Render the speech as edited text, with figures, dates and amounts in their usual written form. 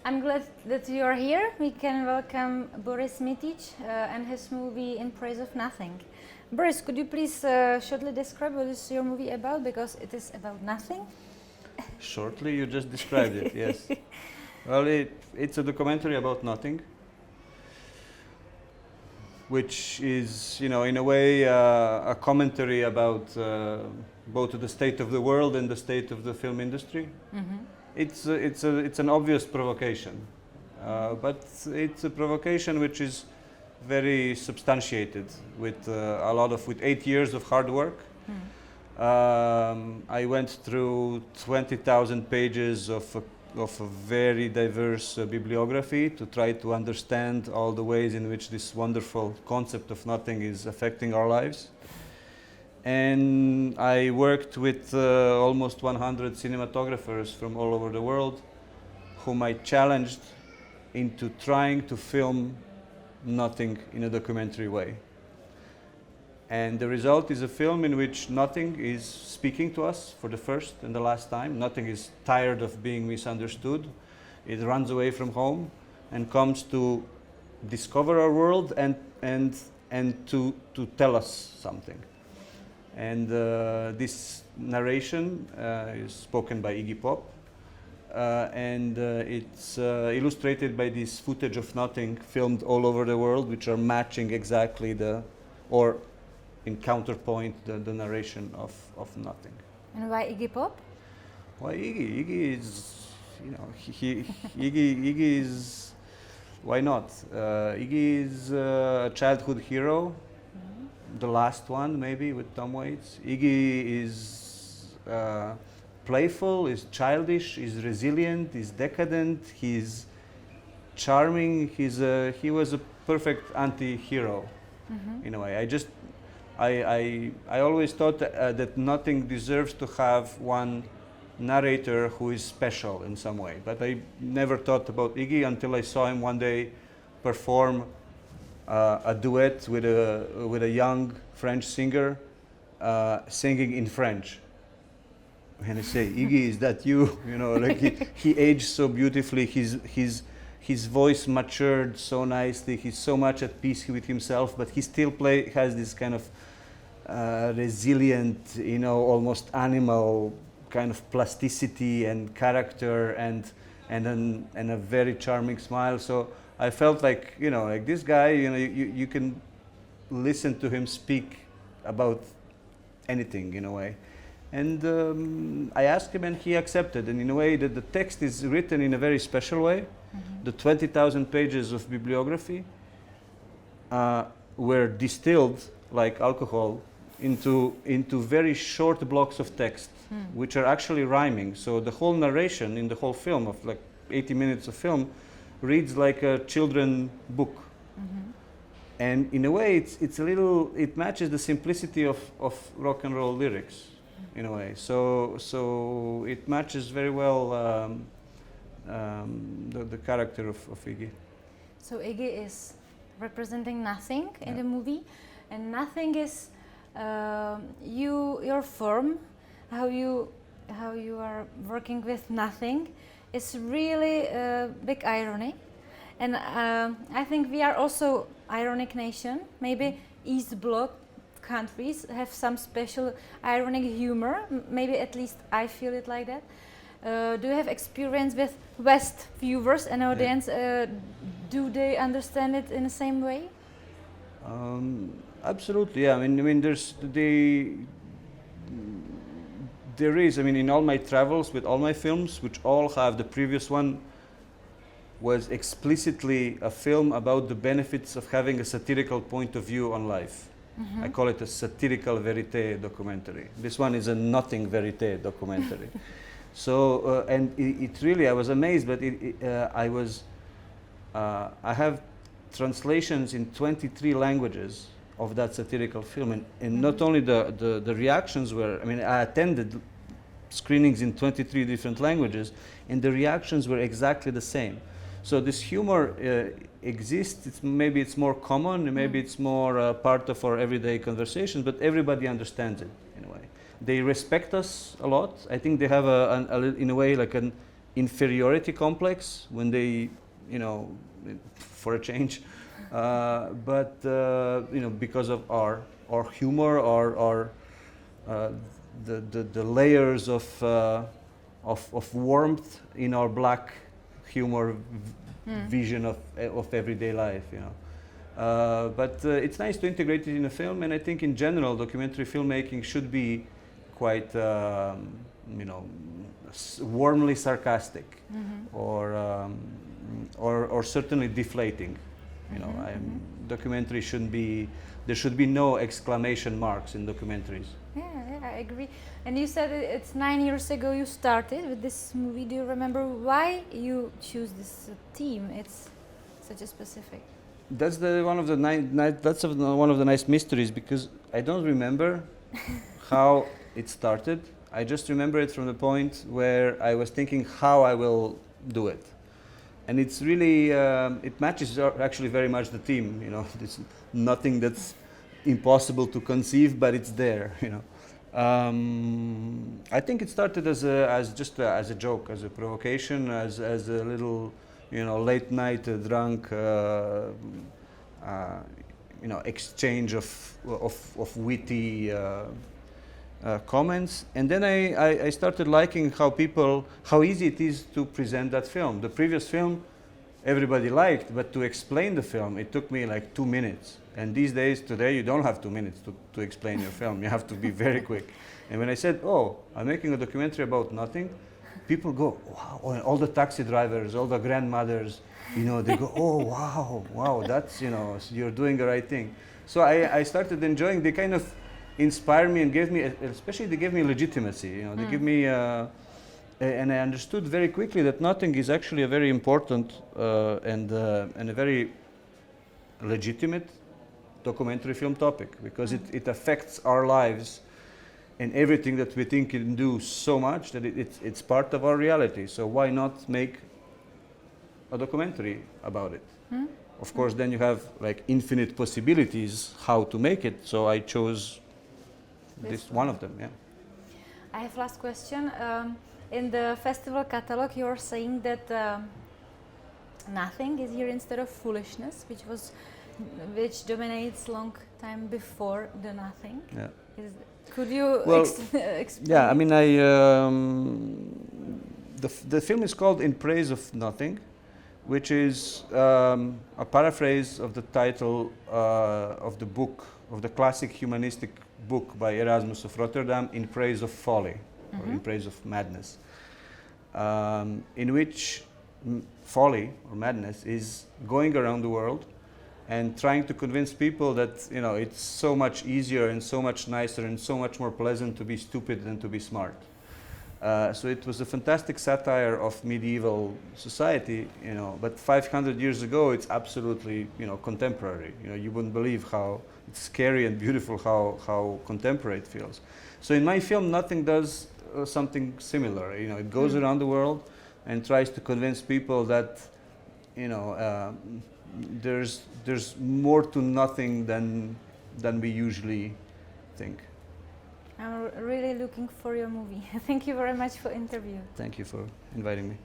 I'm glad that you are here. We can welcome Boris Mitic and his movie In Praise of Nothing. Boris, could you please shortly describe what is your movie about, because it is about nothing? Shortly, you just described it, yes. Well, it's a documentary about nothing, which is, in a way, a commentary about both the state of the world and the state of the film industry. Mm-hmm. It's an obvious provocation, but it's a provocation which is very substantiated with 8 years of hard work. I went through 20,000 pages of a very diverse bibliography to try to understand all the ways in which this wonderful concept of nothing is affecting our lives. And I worked with almost 100 cinematographers from all over the world, whom I challenged into trying to film nothing in a documentary way. And the result is a film in which nothing is speaking to us for the first and the last time. Nothing is tired of being misunderstood. It runs away from home and comes to discover our world and to tell us something. And this narration is spoken by Iggy Pop, and it's illustrated by this footage of nothing filmed all over the world, which are matching exactly or in counterpoint the narration of nothing. And why Iggy Pop? Why Iggy? Iggy is, Iggy is, why not? Iggy is a childhood hero. The last one, maybe, with Tom Waits. Iggy is playful, is childish, is resilient, is decadent, he's charming. He was a perfect anti-hero, in a way. I always thought that nothing deserves to have one narrator who is special in some way. But I never thought about Iggy until I saw him one day perform a duet with a young French singer singing in French. And I say, Iggy, is that you? He aged so beautifully. His voice matured so nicely. He's so much at peace with himself, but he still has this kind of resilient, almost animal kind of plasticity and character and a very charming smile. So I felt like, like this guy, you can listen to him speak about anything in a way. And I asked him and he accepted. And in a way that the text is written in a very special way. Mm-hmm. The 20,000 pages of bibliography were distilled like alcohol into very short blocks of text, which are actually rhyming. So the whole narration in the whole film of like 80 minutes of film reads like a children's book. Mm-hmm. And in a way it matches the simplicity of rock and roll lyrics in a way. So it matches very well the character of Iggy. So Iggy is representing nothing in the movie, and nothing is your form, how you are working with nothing is really a big irony. And I think we are also ironic nation. Maybe East Bloc countries have some special ironic humor. Maybe at least I feel it like that. Do you have experience with West viewers and audience? Do they understand it in the same way? Absolutely, yeah. I mean, there is. I mean, in all my travels with all my films, which all have, the previous one was explicitly a film about the benefits of having a satirical point of view on life. Mm-hmm. I call it a satirical verite documentary. This one is a nothing verite documentary. So, and it really, I was amazed, but I have translations in 23 languages of that satirical film, and not only the reactions were, I mean, I attended screenings in 23 different languages, and the reactions were exactly the same. So this humor exists. Maybe it's more common, maybe it's more part of our everyday conversation, but everybody understands it in a way. They respect us a lot. I think they have in a way like an inferiority complex when they, you know, for a change, but you know, because of our humor, our the layers of warmth in our black humor vision of everyday life, you know. But it's nice to integrate it in a film, and I think in general documentary filmmaking should be quite, you know, warmly sarcastic, or certainly deflating. You know, documentary shouldn't be. There should be no exclamation marks in documentaries. Yeah, I agree. And you said it's 9 years ago you started with this movie. Do you remember why you choose this theme? It's such a specific. That's one of the one of the nice mysteries, because I don't remember how it started. I just remember it from the point where I was thinking how I will do it, and it's really it matches actually very much the theme. You know, it's nothing that's impossible to conceive, but it's there. You know, I think it started as just a joke, as a provocation, as a little, you know, late night drunk, you know, exchange of witty comments, and then I started liking how easy it is to present that film. The previous film everybody liked, but to explain the film it took me like 2 minutes. And these days, today, you don't have 2 minutes to explain your film. You have to be very quick. And when I said, "Oh, I'm making a documentary about nothing," people go, "Wow!" And all the taxi drivers, all the grandmothers, you know, they go, "Oh, wow, that's, you know, you're doing the right thing." So I started enjoying. They kind of inspired me and gave me, especially they gave me legitimacy. You know, they give me, and I understood very quickly that nothing is actually a very important and a very legitimate documentary film topic, because it affects our lives and everything that we think can do so much that it's part of our reality. So why not make a documentary about it? Of course, then you have like infinite possibilities how to make it. So I chose this one of them. Yeah. I have last question. In the festival catalog, you're saying that nothing is here instead of foolishness, which dominates long time before the nothing. Yeah. Could you explain? Yeah, I mean, the film is called "In Praise of Nothing," which is a paraphrase of the title of the book, of the classic humanistic book by Erasmus of Rotterdam, "In Praise of Folly," or "In Praise of Madness," in which folly or madness is going around the world and trying to convince people that, you know, it's so much easier and so much nicer and so much more pleasant to be stupid than to be smart. So it was a fantastic satire of medieval society, you know, but 500 years ago it's absolutely, you know, contemporary. You know, you wouldn't believe how it's scary and beautiful how contemporary it feels. So in my film, Nothing does something similar. You know, it goes around the world and tries to convince people that, you know, there's more to nothing than we usually think. I'm really looking for your movie. Thank you very much for the interview. Thank you for inviting me.